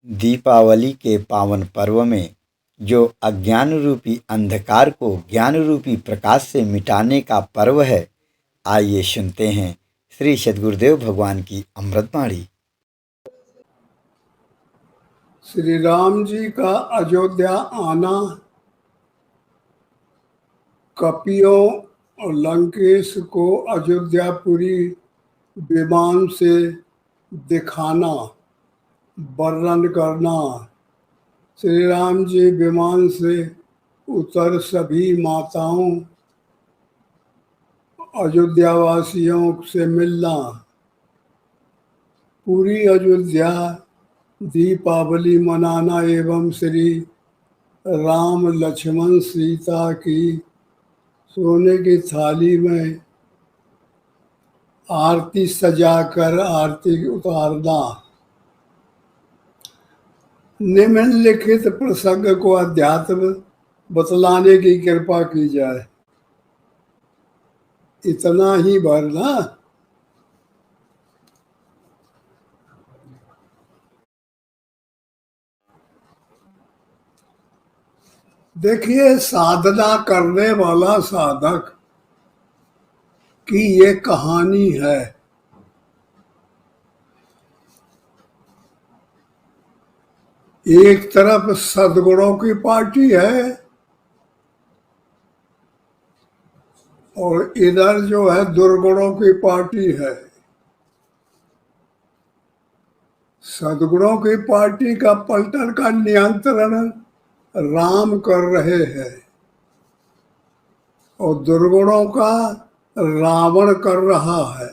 दीपावली के पावन पर्व में जो अज्ञान रूपी अंधकार को ज्ञान रूपी प्रकाश से मिटाने का पर्व है, आइए सुनते हैं श्री सद्गुरुदेव भगवान की अमृतवाणी। श्री राम जी का अयोध्या आना कपियों और लंकेश को अयोध्यापुरी विमान से दिखाना, वर्णन करना। श्री राम जी विमान से उतर सभी माताओं अयोध्यावासियों से मिलना, पूरी अयोध्या दीपावली मनाना एवं श्री राम लक्ष्मण सीता की सोने की थाली में आरती सजाकर आरती उतारना। निम्नलिखित प्रसंग को अध्यात्म बतलाने की कृपा की जाए। इतना ही भरना। देखिए, साधना करने वाला साधक की ये कहानी है। एक तरफ सद्गुणों की पार्टी है और इधर जो है दुर्गुणों की पार्टी है। सद्गुणों की पार्टी का पलटन का नियंत्रण राम कर रहे हैं और दुर्गुणों का रावण कर रहा है।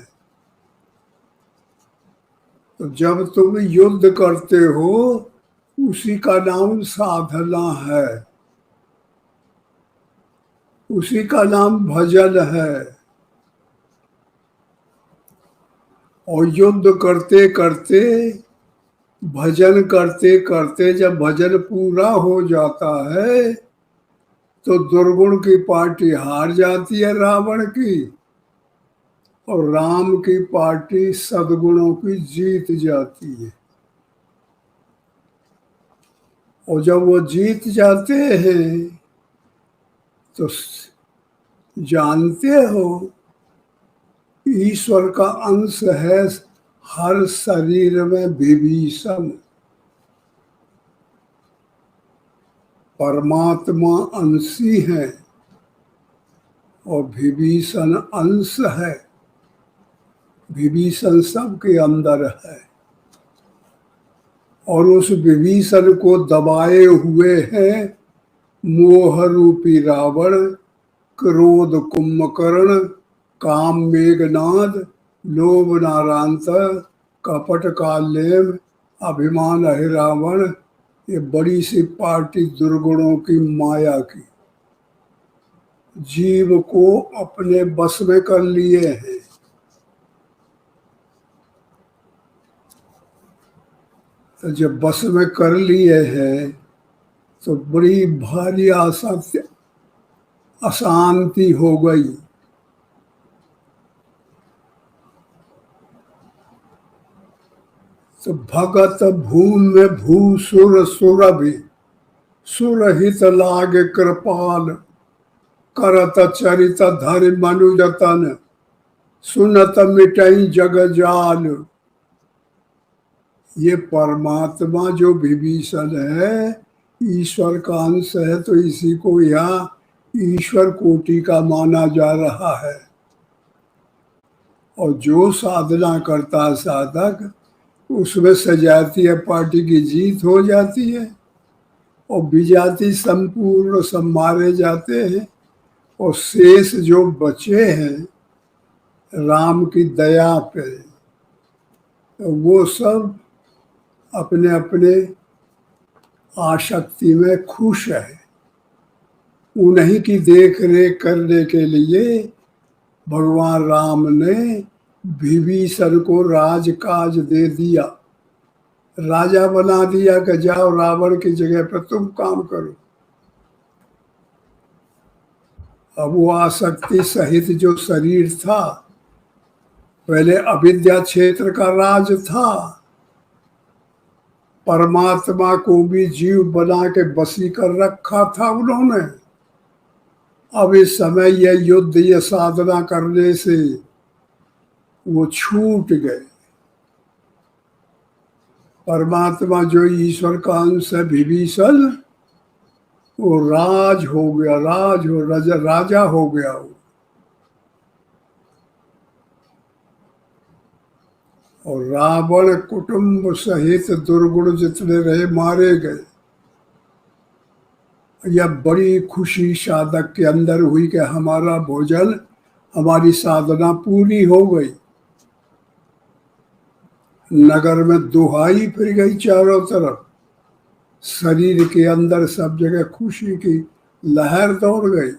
तो जब तुम युद्ध करते हो, उसी का नाम साधना है, उसी का नाम भजन है। और युद्ध करते करते, भजन करते करते जब भजन पूरा हो जाता है तो दुर्गुण की पार्टी हार जाती है रावण की, और राम की पार्टी सद्गुणों की जीत जाती है। और जब वो जीत जाते हैं तो जानते हो, ईश्वर का अंश है हर शरीर में विभीषण। परमात्मा अंशी है और विभीषण अंश है। विभीषण सबके अंदर है और उस विभीषण को दबाए हुए हैं मोह रूपी रावण, क्रोध कुंभकर्ण, काम मेघनाद, लोभ नारांत, कपट कालेम, अभिमान अहिरावण। ये बड़ी सी पार्टी दुर्गुणों की माया की जीव को अपने बस में कर लिए हैं। तो जब बस में कर लिए हैं तो बड़ी भारी अशांति हो गई। तो भगत भूमि में भूसुर सुरभि, सुरहित लागे कृपाल, करत चरित धरि मनुजतन, सुनत मिटई जग जाल। ये परमात्मा जो विभीषण है, ईश्वर का अंश है, तो इसी को यहाँ ईश्वर कोटि का माना जा रहा है। और जो साधना करता साधक, उसमें सजातीय पार्टी की जीत हो जाती है और विजाति संपूर्ण सब मारे जाते हैं और शेष जो बचे हैं राम की दया पे, तो वो सब अपने अपने आसक्ति में खुश है। उन्हीं की देख रेख करने के लिए भगवान राम ने विभीषण को राजकाज दे दिया, राजा बना दिया कि जाओ रावण की जगह पर तुम काम करो। अब वो आसक्ति सहित जो शरीर था, पहले अविद्या क्षेत्र का राज था, परमात्मा को भी जीव बना के बसी कर रखा था उन्होंने। अब इस समय यह युद्ध, यह साधना करने से वो छूट गए। परमात्मा जो ईश्वर का अंश है, विभीषण, वो राज हो गया, राजा हो गया वो। और रावण कुटुंब सहित दुर्गुण जितने रहे मारे गए। यह बड़ी खुशी साधक के अंदर हुई कि हमारा भोजन, हमारी साधना पूरी हो गई। नगर में दुहाई फिर गई चारों तरफ, शरीर के अंदर सब जगह खुशी की लहर दौड़ गई।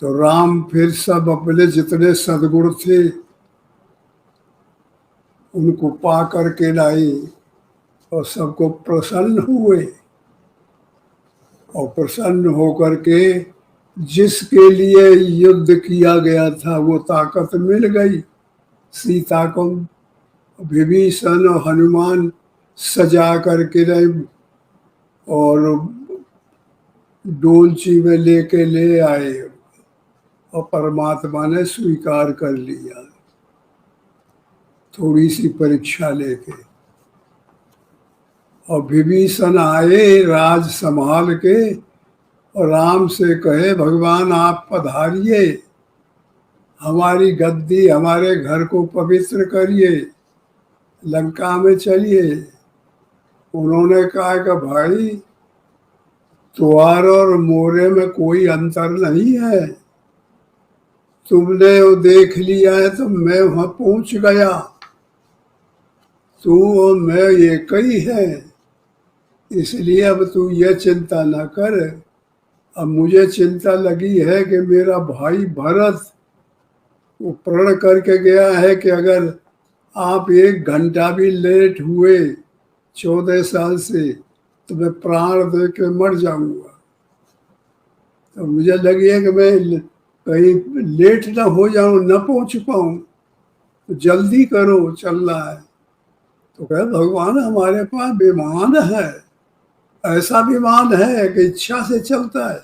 तो राम फिर सब अपने जितने सद्गुण थे उनको पा करके लाई और सबको प्रसन्न हुए। और प्रसन्न होकर के जिसके लिए युद्ध किया गया था वो ताकत मिल गई सीता को। विभीषण और हनुमान सजा करके रहे और डोलची में लेके ले आए और परमात्मा ने स्वीकार कर लिया, थोड़ी सी परीक्षा लेके। और विभीषण आए राज संभाल के और राम से कहे, भगवान आप पधारिए, हमारी गद्दी, हमारे घर को पवित्र करिए, लंका में चलिए। उन्होंने कहा कि भाई तुम्हार और मोरे में कोई अंतर नहीं है, तुमने वो देख लिया है तो मैं वहां पहुंच गया, तू और मैं एक ही है, इसलिए अब तू ये चिंता न कर। अब मुझे चिंता लगी है कि मेरा भाई भरत वो प्रण करके गया है कि अगर आप 1 घंटा भी लेट हुए 14 साल से तो मैं प्राण दे के मर जाऊंगा। तो मुझे लगी है कि मैं कहीं लेट ना हो जाऊं, न पहुंच पाऊं, तो जल्दी करो, चल रहा है। तो कहे भगवान हमारे पास विमान है, ऐसा विमान है कि इच्छा से चलता है,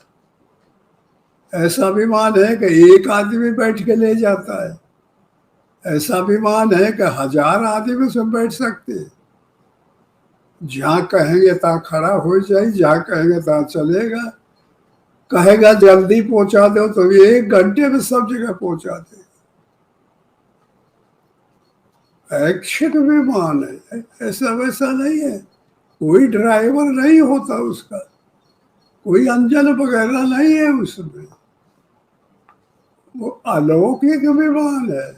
ऐसा विमान है कि एक आदमी बैठ के ले जाता है, ऐसा विमान है कि 1000 आदमी उसमें बैठ सकते। जहाँ कहेंगे तहाँ खड़ा हो जाए, जहाँ कहेंगे तहाँ चलेगा। कहेगा जल्दी पहुंचा दो तो 1 घंटे में सब जगह पहुंचा दे। ऐच्छिक विमान है, ऐसा वैसा नहीं है, कोई ड्राइवर नहीं होता उसका, कोई इंजन वगैरह नहीं है उसमें, वो अलौकिक विमान है।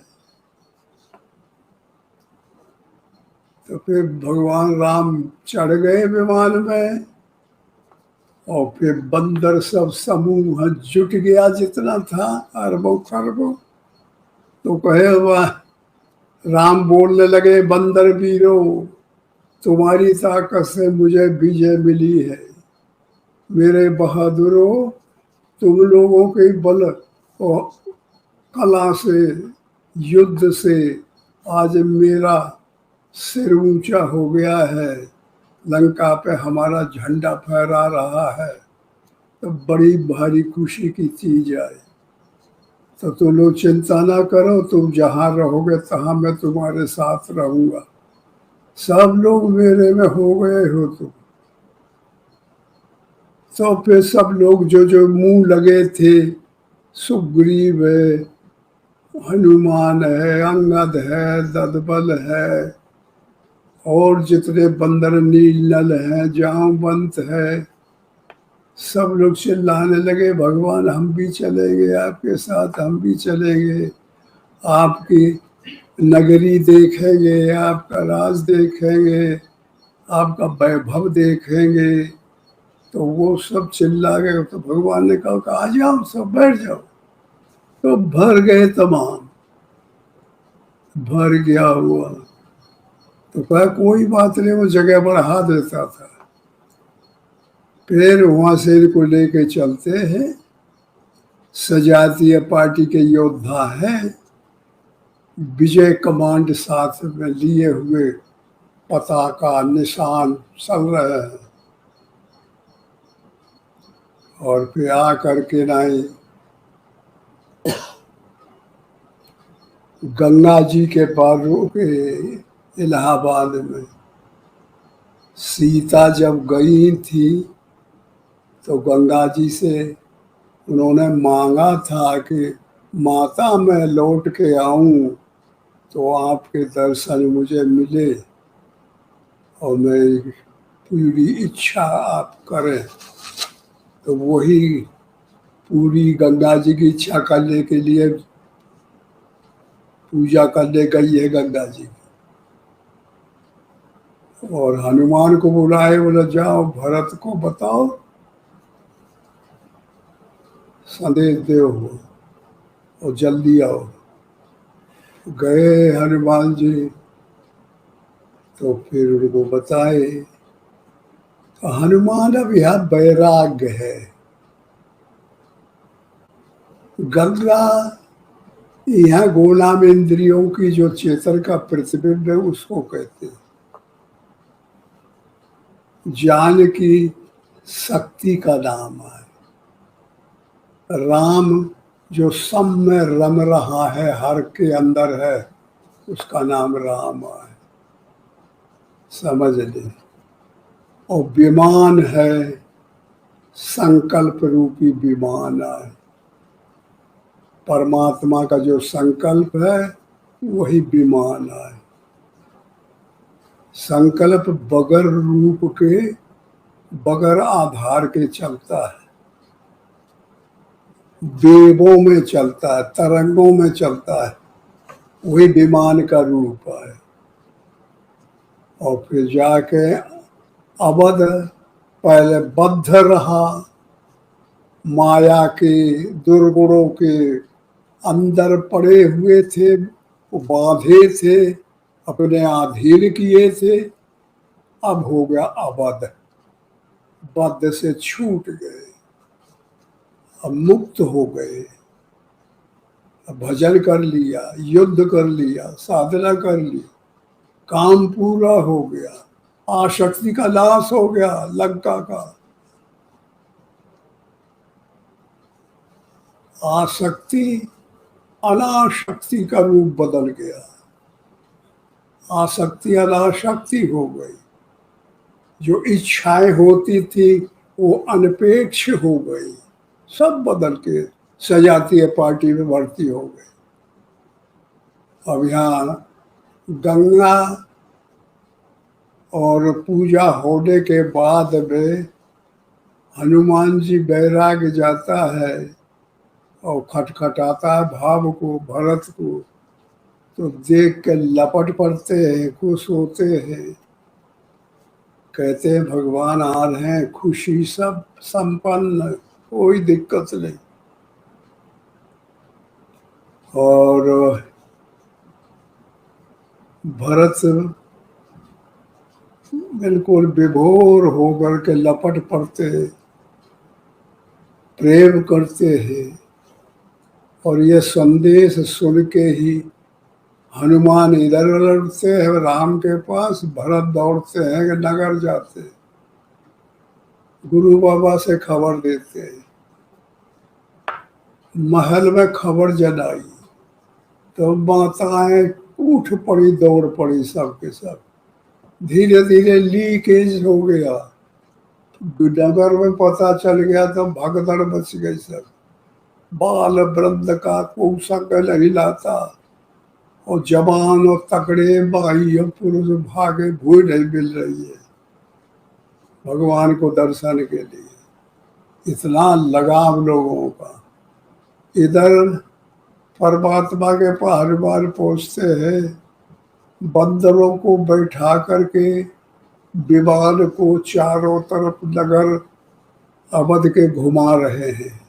तो फिर भगवान राम चढ़ गए विमान में और फिर बंदर सब समूह जुट गया जितना था, अरबों खरबों। तो कहे वाह, राम बोलने लगे, बंदर वीरों तुम्हारी ताकत से मुझे विजय मिली है, मेरे बहादुरों तुम लोगों के बल और कला से, युद्ध से आज मेरा सिर ऊंचा हो गया है, लंका पे हमारा झंडा फहरा रहा है। तो बड़ी भारी खुशी की चीज है। तो तुम लोग चिंता ना करो, तुम जहाँ रहोगे तहाँ मैं तुम्हारे साथ रहूंगा, सब लोग मेरे में हो गए हो तुम। तो फिर सब लोग जो जो मुंह लगे थे, सुग्रीव है, हनुमान है, अंगद है, ददबल है, और जितने बंदर नील नल हैं, जामवंत है, सब लोग चिल्लाने लगे, भगवान हम भी चलेंगे आपके साथ, हम भी चलेंगे, आपकी नगरी देखेंगे, आपका राज देखेंगे, आपका वैभव देखेंगे। तो वो सब चिल्ला गए। तो भगवान ने कहा आ जाओ, सब बैठ जाओ। तो भर गए तमाम, भर गया हुआ। तो कहा कोई बात नहीं, वो जगह बढ़ा देता था। फिर वहां से इनको लेके चलते हैं, सजातीय पार्टी के योद्धा हैं, विजय कमांड साथ में लिए हुए पताका निशान चल रहे हैं। और फिर आ करके नहीं गंगा जी के पार रुके इलाहाबाद में। सीता जब गई थी तो गंगा जी से उन्होंने मांगा था कि माता मैं लौट के आऊं तो आपके दर्शन मुझे मिले और मेरी पूरी इच्छा आप करें। तो वही पूरी गंगा जी की इच्छा करने के लिए पूजा करने गई है गंगा जी। और हनुमान को बुलाए, बोला जाओ भरत को बताओ संदेश दो और जल्दी आओ। गए हनुमान जी तो फिर उनको बताए। तो हनुमान अब यह वैराग्य है। गंगा यह गोलाम इंद्रियों की जो चेतन का प्रतिबिंब है उसको कहते हैं। ज्ञान की शक्ति का नाम है। राम जो सम में रम रहा है, हर के अंदर है, उसका नाम राम है। समझ ले। और विमान है, संकल्प रूपी विमान है। परमात्मा का जो संकल्प है वही विमान है। संकल्प बगैर रूप के, बगैर आधार के चलता है, वेगों में चलता है, तरंगों में चलता है, वही विमान का रूप है। और फिर जाके अवध पहले बद्ध रहा, माया के दुर्गुणों के अंदर पड़े हुए थे, वो बांधे थे, अपने अधीन किए थे। अब हो गया अवध, बद्ध से छूट गए, अब मुक्त हो गए। अब भजन कर लिया, युद्ध कर लिया, साधना कर ली, काम पूरा हो गया, आसक्ति का नाश हो गया लंका का। आसक्ति अनाशक्ति का रूप बदल गया। आसक्ति अनाशक्ति हो गई। जो इच्छाएं होती थी वो अनपेक्ष हो गई। सब बदल के सजातीय पार्टी में भर्ती हो गई। अब यहाँ गंगा और पूजा होने के बाद में हनुमान जी बैराग जाता है और खटखटाता है भाव को, भरत को। तो देख के लपट पड़ते हैं, खुश होते हैं, कहते हैं भगवान आ रहे हैं, खुशी सब संपन्न, कोई दिक्कत नहीं। और भरत बिल्कुल विभोर होकर के लपट पड़ते हैं, प्रेम करते हैं। और ये संदेश सुन के ही हनुमान इधर लौटते हैं राम के पास, भरत दौड़ते हैं कि नगर जाते हैं, गुरु बाबा से खबर देते हैं। महल में खबर जलाई तो माताएं उठ पड़ी, दौड़ पड़ी, सब के सब। धीरे धीरे लीकेज हो गया, नगर में पता चल गया तो भगदड़ मच गई। सब बाल वृंद का कोई संग नहीं लाता, और जवान और तकड़े बाई और पुरुष भागे, भूल नहीं मिल रही है भगवान को दर्शन के लिए। इतना लगाव लोगों का। इधर परमात्मा के हर बार पहुँचते हैं, बंदरों को बैठा करके विमान को चारों तरफ नगर अवध के घुमा रहे हैं।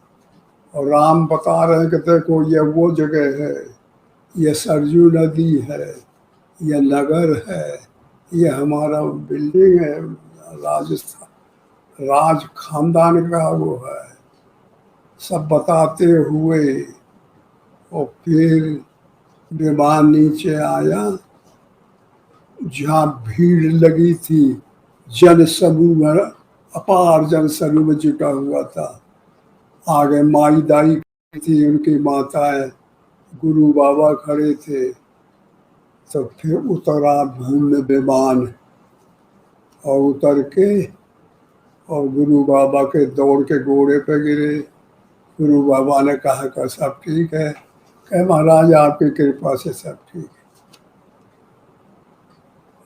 और राम बता रहे हैं कि देखो ये वो जगह है, ये सरजू नदी है, ये नगर है, ये हमारा बिल्डिंग है, राजस्थान राज खानदान का वो है, सब बताते हुए। और फिर विमान नीचे आया जहाँ भीड़ लगी थी, जन समूह अपार जन समूह जुटा हुआ था। आगे माई दाई थी, उनकी माताएं, गुरु बाबा खड़े थे। तो फिर उतरा भूमि विमान और उतर के और गुरु बाबा के दौड़ के घोड़े पे गिरे। गुरु बाबा ने कहा कि सब ठीक है। कहे महाराज आपकी कृपा से सब ठीक है।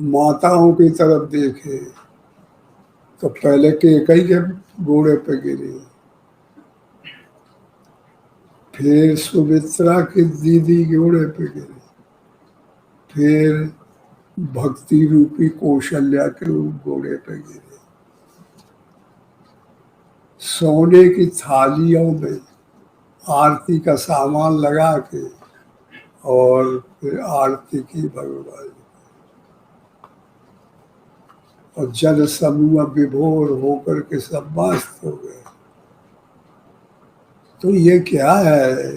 माताओं की तरफ देखे तो पहले केकई के घोड़े पे गिरी, फिर सुमित्रा की दीदी घोड़े पे गिरी, फिर भक्ति रूपी कौशल्या के घोड़े पे गिरे। सोने की थालियों में आरती का सामान लगा के और फिर आरती की भगवान, और जन समूह विभोर होकर के सब मस्त हो गए। तो ये क्या है?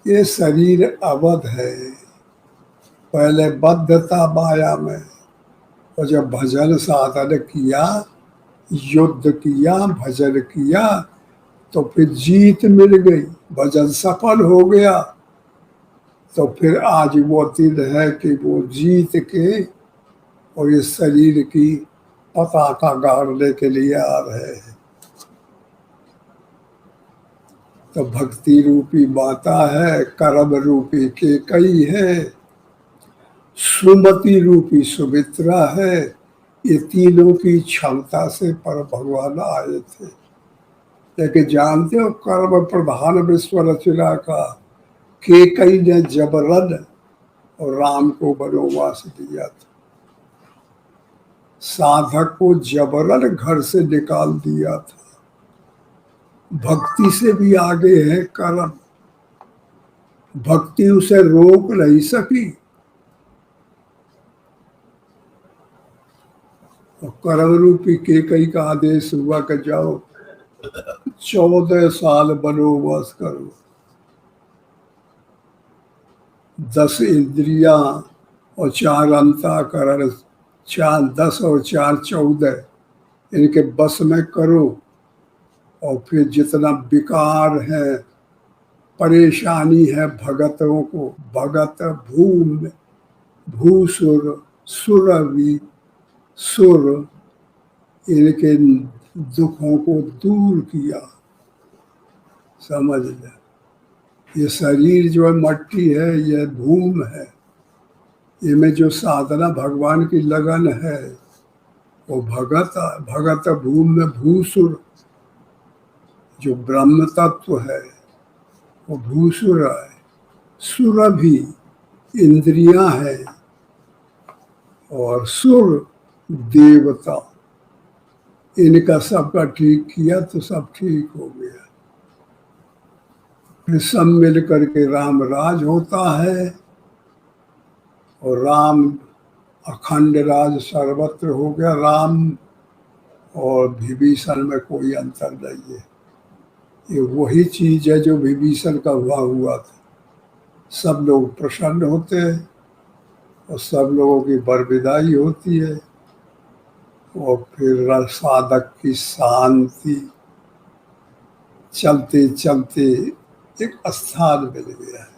ये शरीर अवध है। पहले बद्धता माया में, और जब भजन साधन किया, युद्ध किया, भजन किया, तो फिर जीत मिल गई, भजन सफल हो गया। तो फिर आज वो दिन है कि वो जीत के और इस शरीर की पताका गाड़ने के लिए आ रहे हैं। तो भक्ति रूपी माता है, कर्म रूपी केकई है, सुमति रूपी सुमित्रा है। ये तीनों की क्षमता से पर भगवान आए थे। लेकिन जानते हो, कर्म प्रधान विश्व रचना का केकई ने जबरन और राम को वनवास दिया था। साधक को जबरन घर से निकाल दिया था। भक्ति से भी आगे है कर्म। भक्ति उसे रोक नहीं सकी। और कर्म रूपी केकई का आदेश हुआ कि जाओ 14 साल वनवास करो। 10 इंद्रियां और 4 अंतःकरण, 4 10 और 4 14 इनके बस में करो। और फिर जितना विकार है, परेशानी है भगतों को, भगत भूम भूसुर सुरवि सुर, इनके दुखों को दूर किया। समझ ले, ये शरीर जो है मट्टी है, यह भूम है। इनमें जो साधना भगवान की लगन है वो भगत भगत भूम में भूसुर, जो ब्रह्म तत्व है वो भूसुर है। सुर भी इंद्रियां है और सुर देवता। इनका सबका ठीक किया तो सब ठीक हो गया। फिर सब मिल करके राम राज होता है और राम अखंड राज सर्वत्र हो गया। राम और विभीषण में कोई अंतर नहीं है। ये वही चीज है जो विभीषण का हुआ था। सब लोग प्रसन्न होते हैं और सब लोगों की बरविदाई होती है। और फिर साधक की शांति, चलते चलते एक स्थान मिल गया है,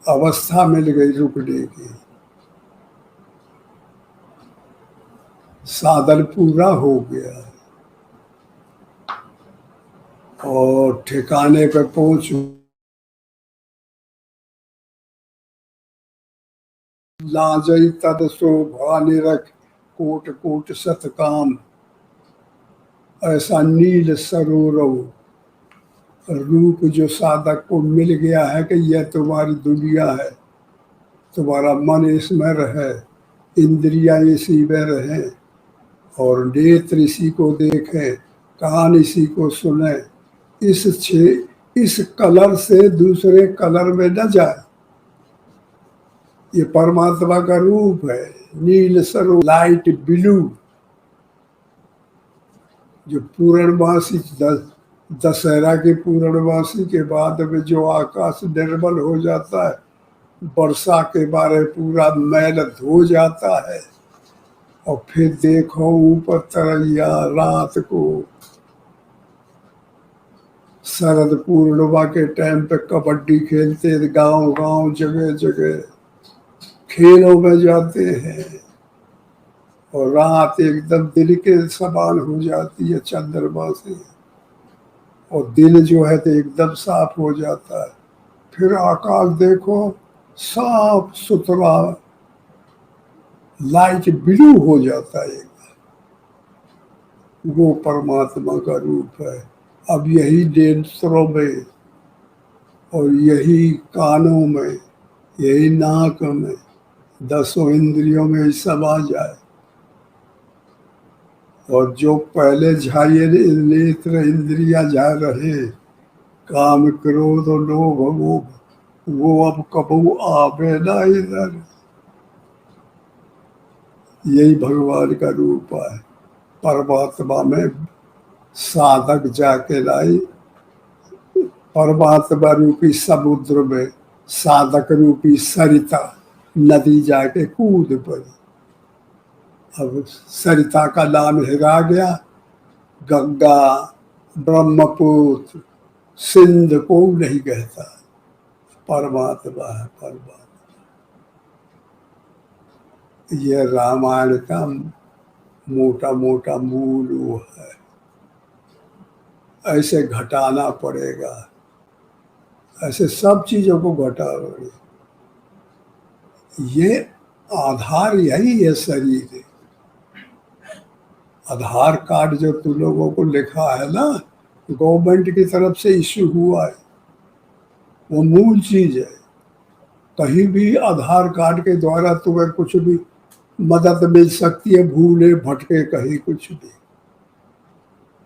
अवस्था मिल गई रुकने की। साधन पूरा हो गया और ठिकाने पे पहुंच लाजई तद शोभा निरख कोट कोट सतकाम। ऐसा नील सरोवर रूप जो साधक को मिल गया है कि यह तुम्हारी दुनिया है, तुम्हारा मन इसमें रहे, इंद्रियां इसी में रहे और नेत्र इसी को देखे, कान इसी को सुने। इस कलर से दूसरे कलर में न जाए। ये परमात्मा का रूप है, नील सरो लाइट ब्लू। जो पूर्णमासी दशहरा के पूर्णमासी के बाद में जो आकाश निर्मल हो जाता है, वर्षा के बारे पूरा मैल धो जाता है। और फिर देखो ऊपर तरैया रात को शरद पूर्णिमा के टाइम पे कबड्डी खेलते, गांव गांव जगह जगह खेलों में जाते हैं। और रात एकदम दिल के समान हो जाती है चंद्रमा से, और दिन जो है तो एकदम साफ हो जाता है। फिर आकाश देखो साफ सुथरा लाइट ब्लू हो जाता है, वो परमात्मा का रूप है। अब यही नेत्रों में और यही कानों में, यही नाक में, 10 इंद्रियों में समा जाए। और जो पहले झाये नेत्र इंद्रिया जा रहे, काम क्रोध और लोभ मोह, वो अब कबू आवे ना इधर। यही भगवान का रूप है। परमात्मा में साधक जाके लाई, परमात्मा रूपी समुद्र में साधक रूपी सरिता नदी जाके कूद पड़ी। अब सरिता का नाम हिरा गया, गंगा ब्रह्मपुत्र सिंध को नहीं कहता, परमात्मा है परमात्मा। ये रामायण का मोटा मोटा मूल वो है। ऐसे घटाना पड़ेगा, ऐसे सब चीजों को घटा पड़ेगा। ये आधार यही है शरीर है। आधार कार्ड जो तुम लोगों को लिखा है ना, गवर्नमेंट की तरफ से इश्यू हुआ है, वो मूल चीज है। कहीं भी आधार कार्ड के द्वारा तुम्हें कुछ भी मदद मिल सकती है, भूले भटके कहीं कुछ भी।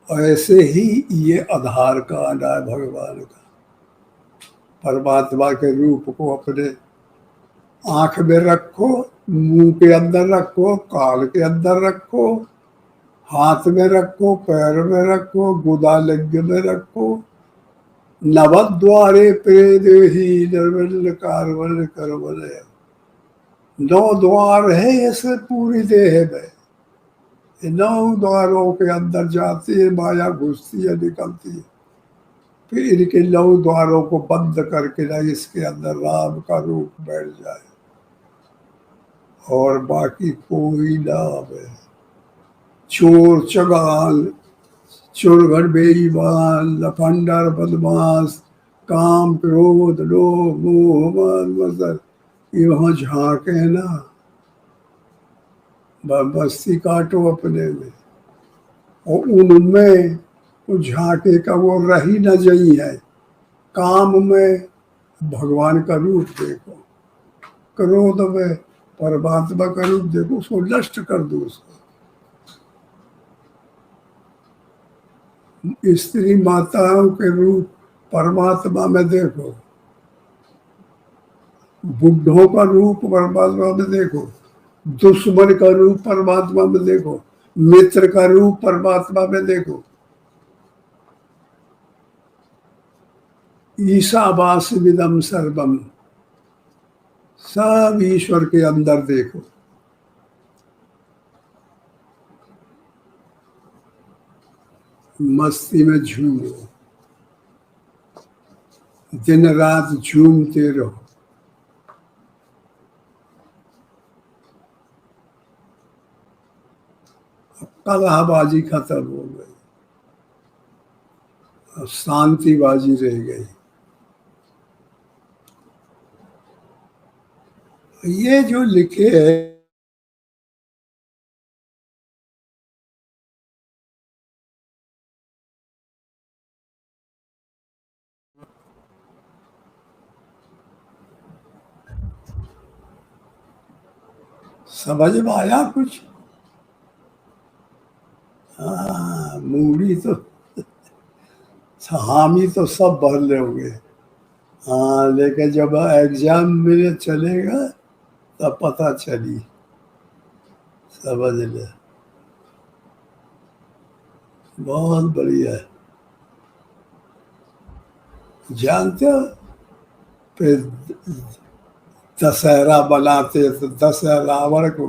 ऐसे ही ये आधार कार्ड है भगवान का। परमात्मा के रूप को अपने आंख में रखो, मुंह के अंदर रखो, कान के अंदर रखो, हाथ में रखो, पैर में रखो, गुदा लिंग में रखो। नवद्वारे प्रेदेही निर्मल कारवल करवल। 9 द्वार है ऐसे पूरी देह में। 9 द्वारों के अंदर जाती है माया, घुसती है निकलती है। फिर इनके 9 द्वारों को बंद करके ना इसके अंदर राम का रूप बैठ जाए, और बाकी कोई नाम है। चोर चगाल, चोरघर बेईमान, लफंडर बदमाश, काम क्रोध लोभ मोह मान मत्सर, ये वहां झांके ना, बस्ती काटो अपने में। और उनमें उस झांके का वो रही न जई है। काम में भगवान का रूप देखो, क्रोध में परमात्मा का रूप देखो, उसको नष्ट कर दो। उसको स्त्री माताओं के रूप परमात्मा में देखो, बुढ़ों का रूप परमात्मा में देखो, दुश्मन का रूप परमात्मा में देखो, मित्र का रूप परमात्मा में देखो। ईशावास विदम सर्वम, सब ईश्वर के अंदर देखो। मस्ती में झूमो, दिन रात झूमते रहो। कलहबाजी खत्म हो गई, शांतिबाजी रह गई। ये जो लिखे है समझ में आया कुछ? हाँ, मूड़ी तो हामी तो सब भर लोगे। हाँ, लेकिन जब एग्जाम में चलेगा तब पता चली, समझ ले। बहुत बढ़िया है। जानते हो, फिर दशहरा बनाते तो दशहरा रावण को,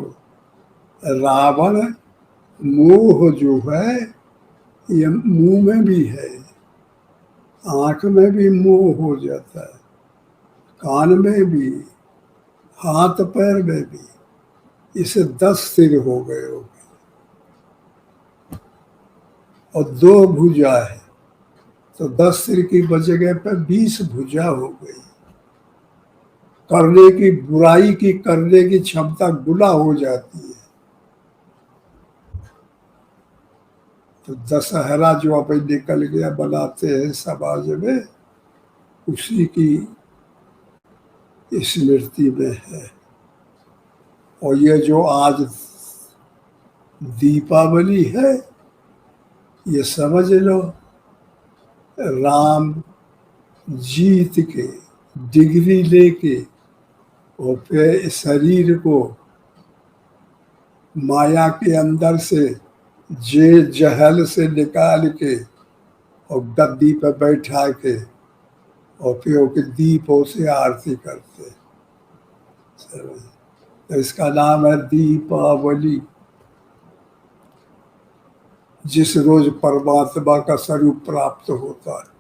रावण मोह जो है ये मुंह में भी है, आंख में भी मोह हो जाता है, कान में भी, हाथ पैर में भी, इसे 10 सिर हो गए हो और 2 भुजा है तो 10 सिर की जगह पर 20 भुजा हो गई। करने की बुराई की करने की क्षमता गुना हो जाती है। तो दशहरा जो अभी निकल गया बनाते हैं समाज में, उसी की स्मृति में है। और ये जो आज दीपावली है, ये समझ लो राम जीत के डिग्री लेके और फिर शरीर को माया के अंदर से जे जहल से निकाल के और गद्दी पर बैठा के और फिर ओके दीपों से आरती करते। तो इसका नाम है दीपावली। जिस रोज परमात्मा का स्वरूप प्राप्त होता है।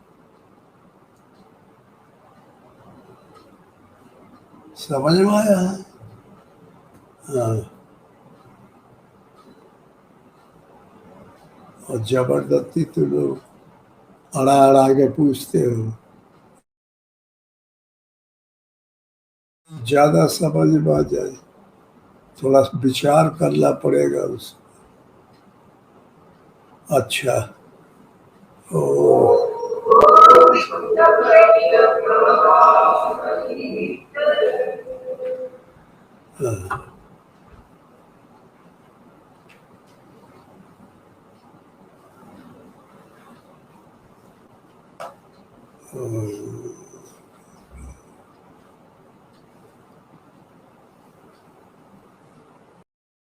समझ में आया? हाँ। और जबरदस्ती तो लोग अड़ा अड़ा के पूछते हो, ज्यादा समझ में आ जाए, थोड़ा विचार करना पड़ेगा उस। अच्छा। ओ हाँ। ओ